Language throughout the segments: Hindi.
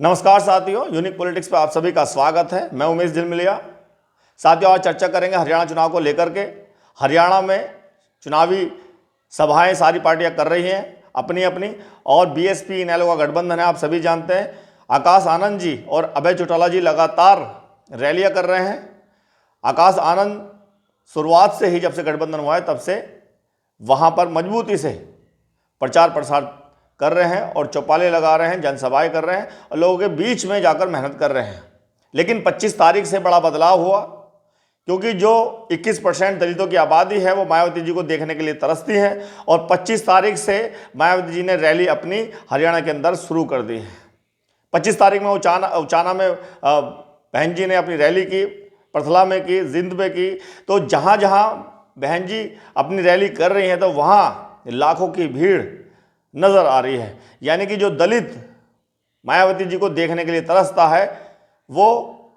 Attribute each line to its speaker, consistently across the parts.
Speaker 1: नमस्कार साथियों, यूनिक पॉलिटिक्स पे आप सभी का स्वागत है। मैं उमेश झिलमिलिया। साथियों, आज चर्चा करेंगे हरियाणा चुनाव को लेकर के। हरियाणा में चुनावी सभाएं सारी पार्टियां कर रही हैं अपनी अपनी, और बीएसपी इनेलो का गठबंधन है, आप सभी जानते हैं। आकाश आनंद जी और अभय चौटाला जी लगातार रैलियां कर रहे हैं। आकाश आनंद शुरुआत से ही, जब से गठबंधन हुआ है तब से वहाँ पर मजबूती से प्रचार प्रसार कर रहे हैं और चौपाले लगा रहे हैं, जनसभाएं कर रहे हैं और लोगों के बीच में जाकर मेहनत कर रहे हैं। लेकिन 25 तारीख से बड़ा बदलाव हुआ, क्योंकि जो 21% दलितों की आबादी है वो मायावती जी को देखने के लिए तरसती है, और 25 तारीख से मायावती जी ने रैली अपनी हरियाणा के अंदर शुरू कर दी है। 25 तारीख में उचाना में बहन जी ने अपनी रैली की, पर्थला में की, जिंद में की। तो जहाँ जहाँ बहन जी अपनी रैली कर रही हैं तो वहाँ लाखों की भीड़ नजर आ रही है। यानी कि जो दलित मायावती जी को देखने के लिए तरसता है वो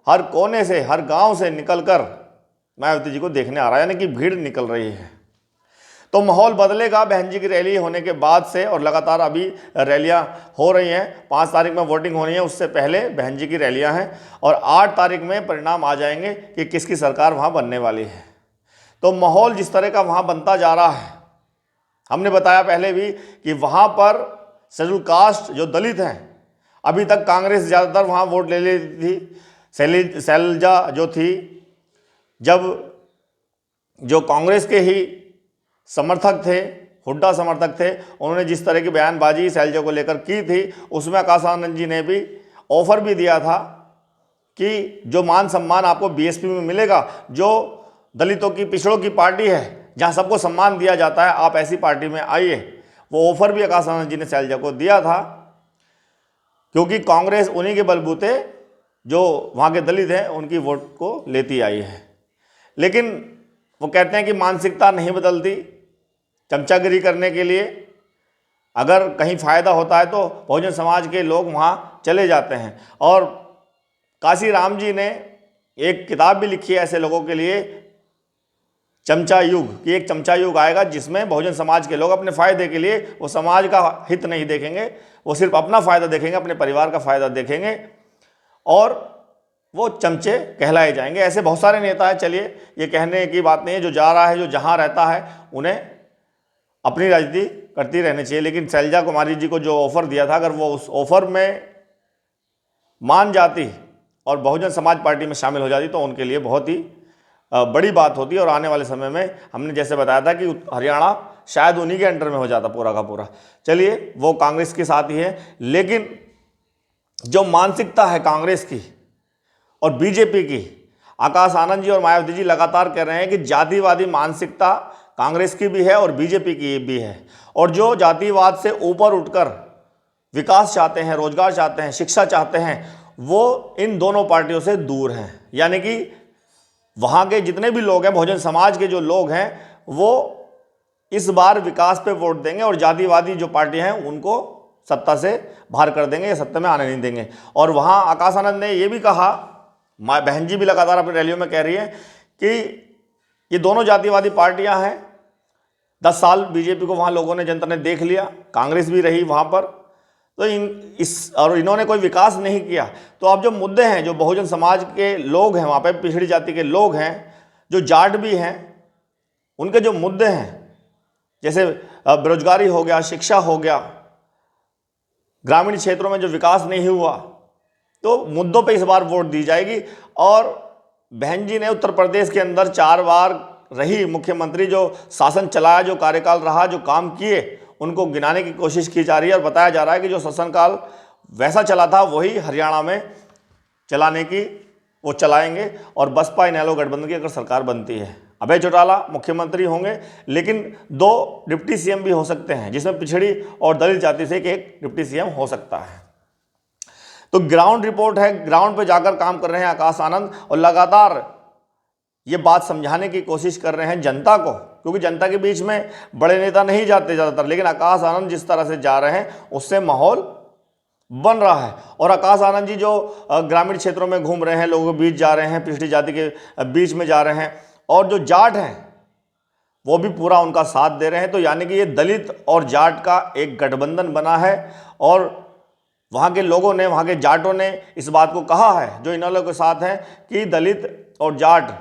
Speaker 1: हर कोने से, हर गांव से निकलकर मायावती जी को देखने आ रहा है, यानी कि भीड़ निकल रही है। तो माहौल बदलेगा बहन जी की रैली होने के बाद से, और लगातार अभी रैलियां हो रही हैं। 5 तारीख में वोटिंग होनी है, उससे पहले बहन जी की रैलियां हैं, और 8 तारीख में परिणाम आ जाएंगे कि किसकी सरकार वहां बनने वाली है। तो माहौल जिस तरह का वहां बनता जा रहा है, हमने बताया पहले भी कि वहाँ पर शेड्यूल कास्ट जो दलित हैं, अभी तक कांग्रेस ज़्यादातर वहाँ वोट ले लेती थी। शैलजा जो थी, जब जो कांग्रेस के ही समर्थक थे, हुड्डा समर्थक थे, उन्होंने जिस तरह की बयानबाजी शैलजा को लेकर की थी, उसमें आकाश आनंद जी ने भी ऑफर भी दिया था कि जो मान सम्मान आपको बीएसपी में मिलेगा, जो दलितों की, पिछड़ों की पार्टी है, जहाँ सबको सम्मान दिया जाता है, आप ऐसी पार्टी में आइए। वो ऑफर भी आकाश आनंद जी ने शैलजा को दिया था, क्योंकि कांग्रेस उन्हीं के बलबूते जो वहाँ के दलित हैं उनकी वोट को लेती आई है। लेकिन वो कहते हैं कि मानसिकता नहीं बदलती। चमचागिरी करने के लिए अगर कहीं फ़ायदा होता है तो बहुजन समाज के लोग वहाँ चले जाते हैं। और काशी राम जी ने एक किताब भी लिखी है ऐसे लोगों के लिए, चमचा युग, कि एक चमचा युग आएगा जिसमें बहुजन समाज के लोग अपने फ़ायदे के लिए, वो समाज का हित नहीं देखेंगे, वो सिर्फ अपना फ़ायदा देखेंगे, अपने परिवार का फ़ायदा देखेंगे, और वो चमचे कहलाए जाएंगे। ऐसे बहुत सारे नेता हैं। चलिए, ये कहने की बात नहीं है, जो जा रहा है, जो जहाँ रहता है, उन्हें अपनी राजनीति करती रहनी चाहिए। लेकिन शैलजा कुमारी जी को जो ऑफ़र दिया था, अगर वो उस ऑफ़र में मान जाती और बहुजन समाज पार्टी में शामिल हो जाती तो उनके लिए बहुत ही बड़ी बात होती है। और आने वाले समय में हमने जैसे बताया था कि हरियाणा शायद उन्हीं के अंडर में हो जाता पूरा का पूरा। चलिए, वो कांग्रेस के साथ ही है, लेकिन जो मानसिकता है कांग्रेस की और बीजेपी की, आकाश आनंद जी और मायावती जी लगातार कह रहे हैं कि जातिवादी मानसिकता कांग्रेस की भी है और बीजेपी की भी है। और जो जातिवाद से ऊपर उठकर विकास चाहते हैं, रोजगार चाहते हैं, शिक्षा चाहते हैं, वो इन दोनों पार्टियों से दूर हैं। यानी कि वहाँ के जितने भी लोग हैं, बहुजन समाज के जो लोग हैं, वो इस बार विकास पे वोट देंगे, और जातिवादी जो पार्टियां हैं उनको सत्ता से बाहर कर देंगे या सत्ता में आने नहीं देंगे। और वहाँ आकाश आनंद ने ये भी कहा, बहन जी भी लगातार अपनी रैलियों में कह रही है कि ये दोनों जातिवादी पार्टियां हैं। 10 साल बीजेपी को वहाँ लोगों ने, जनता ने देख लिया, कांग्रेस भी रही वहाँ पर, तो इन्होंने कोई विकास नहीं किया। तो अब जो मुद्दे हैं, जो बहुजन समाज के लोग हैं वहाँ पे, पिछड़ी जाति के लोग हैं, जो जाट भी हैं, उनके जो मुद्दे हैं, जैसे बेरोजगारी हो गया, शिक्षा हो गया, ग्रामीण क्षेत्रों में जो विकास नहीं हुआ, तो मुद्दों पे इस बार वोट दी जाएगी। और बहन जी ने उत्तर प्रदेश के अंदर 4 बार रही मुख्यमंत्री, जो शासन चलाया, जो कार्यकाल रहा, जो काम किए, उनको गिनाने की कोशिश की जा रही है। और बताया जा रहा है कि जो शासनकाल वैसा चला था वही हरियाणा में चलाने की वो चलाएंगे। और बसपा इनेलो गठबंधन की अगर सरकार बनती है, अभय चौटाला मुख्यमंत्री होंगे, लेकिन 2 डिप्टी सीएम भी हो सकते हैं, जिसमें पिछड़ी और दलित जाति से एक डिप्टी सीएम हो सकता है। तो ग्राउंड रिपोर्ट है, ग्राउंड पे जाकर काम कर रहे हैं आकाश आनंद, और लगातार ये बात समझाने की कोशिश कर रहे हैं जनता को, क्योंकि जनता के बीच में बड़े नेता नहीं जाते ज़्यादातर, लेकिन आकाश आनंद जिस तरह से जा रहे हैं उससे माहौल बन रहा है। और आकाश आनंद जी जो ग्रामीण क्षेत्रों में घूम रहे हैं, लोगों के बीच जा रहे हैं, पिछड़ी जाति के बीच में जा रहे हैं, और जो जाट हैं वो भी पूरा उनका साथ दे रहे हैं। तो यानी कि ये दलित और जाट का एक गठबंधन बना है, और वहाँ के लोगों ने, वहाँ के जाटों ने इस बात को कहा है, जो इनेलो के साथ हैं, कि दलित और जाट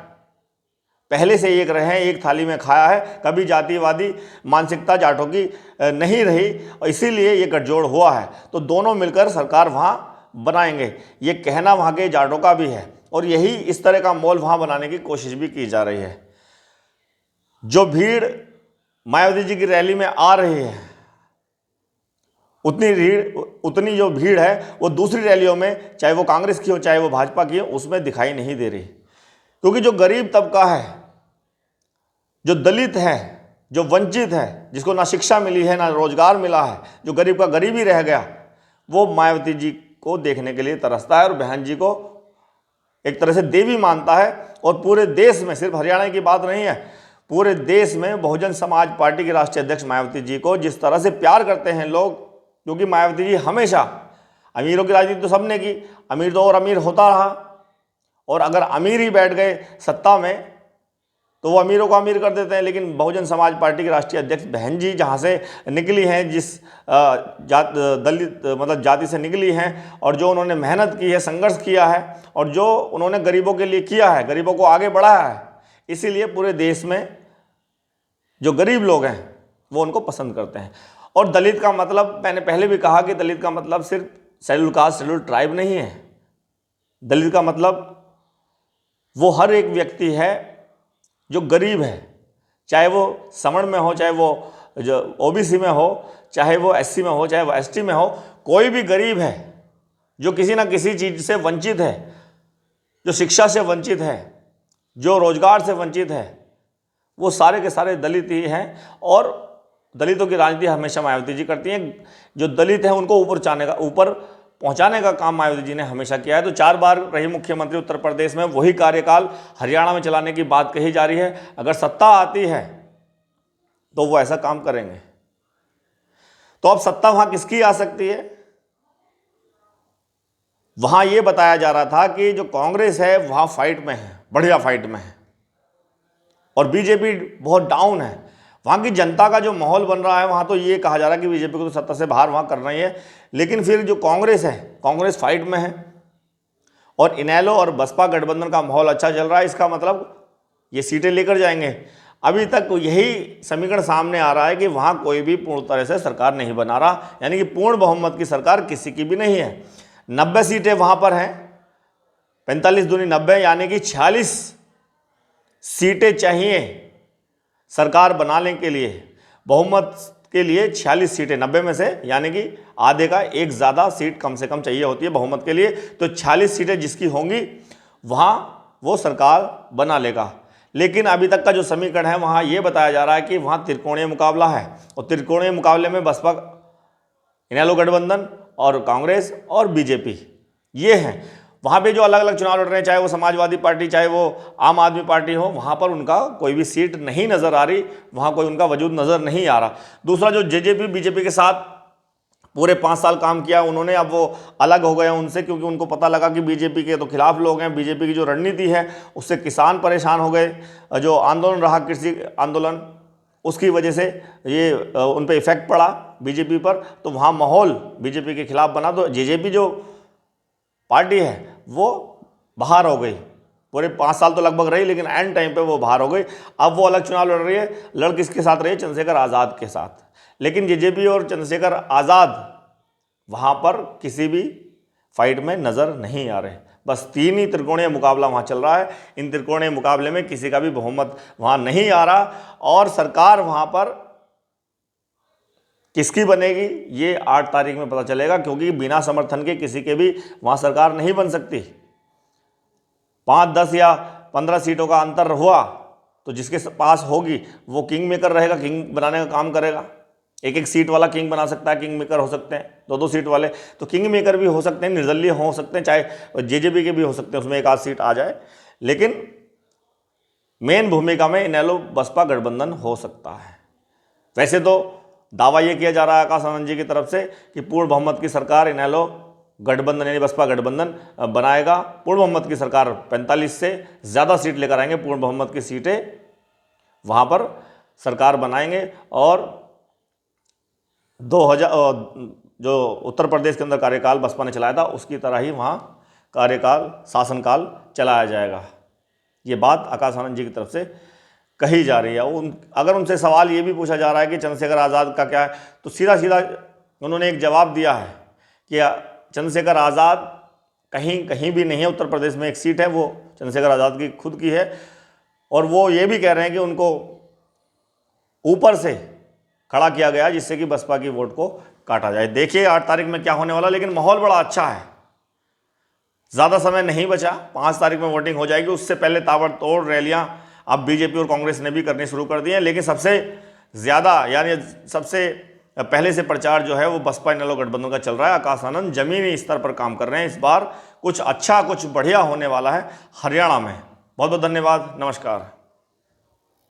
Speaker 1: पहले से एक रहे हैं, एक थाली में खाया है, कभी जातिवादी मानसिकता जाटों की नहीं रही, और इसीलिए ये गठजोड़ हुआ है। तो दोनों मिलकर सरकार वहाँ बनाएंगे, ये कहना वहाँ के जाटों का भी है, और यही इस तरह का माहौल वहाँ बनाने की कोशिश भी की जा रही है। जो भीड़ मायावती जी की रैली में आ रही है, उतनी जो भीड़ है वो दूसरी रैलियों में, चाहे वो कांग्रेस की हो चाहे वो भाजपा की हो, उसमें दिखाई नहीं दे रही। क्योंकि जो गरीब तबका है, जो दलित है, जो वंचित है, जिसको ना शिक्षा मिली है ना रोजगार मिला है, जो गरीब का गरीब ही रह गया, वो मायावती जी को देखने के लिए तरसता है और बहन जी को एक तरह से देवी मानता है। और पूरे देश में, सिर्फ हरियाणा की बात नहीं है, पूरे देश में बहुजन समाज पार्टी के राष्ट्रीय अध्यक्ष मायावती जी को जिस तरह से प्यार करते हैं लोग, क्योंकि मायावती जी हमेशा, अमीरों की राजनीति तो सबने की, अमीर तो और अमीर होता रहा, और अगर अमीर ही बैठ गए सत्ता में तो वो अमीरों को अमीर कर देते हैं। लेकिन बहुजन समाज पार्टी के राष्ट्रीय अध्यक्ष बहन जी जहाँ से निकली हैं, जिस दलित मतलब जाति से निकली हैं, और जो उन्होंने मेहनत की है, संघर्ष किया है, और जो उन्होंने गरीबों के लिए किया है, गरीबों को आगे बढ़ाया है, इसीलिए पूरे देश में जो गरीब लोग हैं वो उनको पसंद करते हैं। और दलित का मतलब, मैंने पहले भी कहा कि दलित का मतलब सिर्फ शेड्यूल कास्ट, शेड्यूल ट्राइब नहीं है। दलित का मतलब वो हर एक व्यक्ति है जो गरीब है, चाहे वो सवर्ण में हो, चाहे वो जो ओबीसी में हो, चाहे वो एससी में हो, चाहे वो एसटी में हो, कोई भी गरीब है जो किसी ना किसी चीज़ से वंचित है, जो शिक्षा से वंचित है, जो रोजगार से वंचित है, वो सारे के सारे दलित ही हैं। और दलितों की राजनीति हमेशा मायावती जी करती हैं। जो दलित हैं उनको ऊपर पहुंचाने का काम मायावती जी ने हमेशा किया है। तो 4 बार रही मुख्यमंत्री उत्तर प्रदेश में, वही कार्यकाल हरियाणा में चलाने की बात कही जा रही है। अगर सत्ता आती है तो वो ऐसा काम करेंगे। तो अब सत्ता वहां किसकी आ सकती है? वहां यह बताया जा रहा था कि जो कांग्रेस है वहां फाइट में है, बढ़िया फाइट में है, और बीजेपी बहुत डाउन है। वहाँ की जनता का जो माहौल बन रहा है, वहाँ तो ये कहा जा रहा है कि बीजेपी को तो सत्ता से बाहर वहाँ करना ही है। लेकिन फिर जो कांग्रेस है, कांग्रेस फाइट में है, और इनेलो और बसपा गठबंधन का माहौल अच्छा चल रहा है। इसका मतलब ये सीटें लेकर जाएंगे। अभी तक यही समीकरण सामने आ रहा है कि वहाँ कोई भी पूर्ण तरह से सरकार नहीं बना रहा, यानी कि पूर्ण बहुमत की सरकार किसी की भी नहीं है। 90 सीटें वहाँ पर हैं, 45 दूनी 90, यानी कि 46 सीटें चाहिए सरकार बनाने के लिए। बहुमत के लिए 46 सीटें 90 में से, यानी कि आधे का एक ज़्यादा सीट कम से कम चाहिए होती है बहुमत के लिए। तो 46 सीटें जिसकी होंगी वहाँ वो सरकार बना लेगा। लेकिन अभी तक का जो समीकरण है वहाँ ये बताया जा रहा है कि वहाँ त्रिकोणीय मुकाबला है, और त्रिकोणीय मुकाबले में बसपा, इनेलो गठबंधन और कांग्रेस और बीजेपी ये हैं। वहाँ पे जो अलग अलग चुनाव लड़ रहे हैं, चाहे वो समाजवादी पार्टी, चाहे वो आम आदमी पार्टी हो, वहाँ पर उनका कोई भी सीट नहीं नज़र आ रही, वहाँ कोई उनका वजूद नज़र नहीं आ रहा। दूसरा, जो जेजेपी बीजेपी के साथ पूरे 5 साल काम किया उन्होंने, अब वो अलग हो गए उनसे, क्योंकि उनको पता लगा कि बीजेपी के तो खिलाफ लोग हैं, बीजेपी की जो रणनीति है उससे किसान परेशान हो गए। जो आंदोलन रहा, कृषि आंदोलन, उसकी वजह से ये उन पर इफेक्ट पड़ा बीजेपी पर, तो वहाँ माहौल बीजेपी के खिलाफ बना। तो जेजेपी जो पार्टी है वो बाहर हो गई। पूरे 5 साल तो लगभग रही, लेकिन एंड टाइम पे वो बाहर हो गई। अब वो अलग चुनाव लड़ रही है, लड़ किसके साथ रही है? चंद्रशेखर आज़ाद के साथ। लेकिन जेजेपी और चंद्रशेखर आज़ाद वहाँ पर किसी भी फाइट में नज़र नहीं आ रहे। बस 3 ही त्रिकोणीय मुकाबला वहाँ चल रहा है। इन त्रिकोणीय मुकाबले में किसी का भी बहुमत वहाँ नहीं आ रहा, और सरकार वहाँ पर किसकी बनेगी ये 8 तारीख में पता चलेगा, क्योंकि बिना समर्थन के किसी के भी वहाँ सरकार नहीं बन सकती। 5, 10 या 15 सीटों का अंतर हुआ तो जिसके पास होगी वो किंग मेकर रहेगा, किंग बनाने का काम करेगा। एक सीट वाला किंग बना सकता है, किंग मेकर हो सकते हैं 2-2 सीट वाले, तो किंग मेकर भी हो सकते हैं, निर्दलीय हो सकते हैं, चाहे जेजेपी के भी हो सकते हैं, उसमें 1-8 सीट आ जाए। लेकिन मेन भूमिका में इनेलो बसपा गठबंधन हो सकता है। वैसे तो दावा ये किया जा रहा है आकाश आनंद जी की तरफ से कि पूर्ण बहुमत की सरकार इनेलो गठबंधन यानी बसपा गठबंधन बनाएगा। पूर्ण बहुमत की सरकार 45 से ज़्यादा सीट लेकर आएंगे, पूर्ण बहुमत की सीटें वहाँ पर सरकार बनाएंगे। और जो उत्तर प्रदेश के अंदर कार्यकाल बसपा ने चलाया था उसकी तरह ही वहाँ कार्यकाल शासनकाल चलाया जाएगा। ये बात आकाश आनंद जी की तरफ से कही जा रही है। अगर उनसे सवाल ये भी पूछा जा रहा है कि चंद्रशेखर आज़ाद का क्या है, तो सीधा सीधा उन्होंने एक जवाब दिया है कि चंद्रशेखर आज़ाद कहीं भी नहीं है। उत्तर प्रदेश में एक सीट है, वो चंद्रशेखर आज़ाद की खुद की है, और वो ये भी कह रहे हैं कि उनको ऊपर से खड़ा किया गया जिससे कि बसपा की वोट को काटा जाए। देखिए 8 तारीख में क्या होने वाला, लेकिन माहौल बड़ा अच्छा है। ज़्यादा समय नहीं बचा, 5 तारीख में वोटिंग हो जाएगी। उससे पहले ताबड़तोड़ रैलियां अब बीजेपी और कांग्रेस ने भी करनी शुरू कर दी हैं, लेकिन सबसे ज़्यादा यानी सबसे पहले से प्रचार जो है वो बसपा इनेलो गठबंधन का चल रहा है। आकाश आनंद जमीनी स्तर पर काम कर रहे हैं। इस बार कुछ अच्छा कुछ बढ़िया होने वाला है हरियाणा में। बहुत बहुत धन्यवाद, नमस्कार।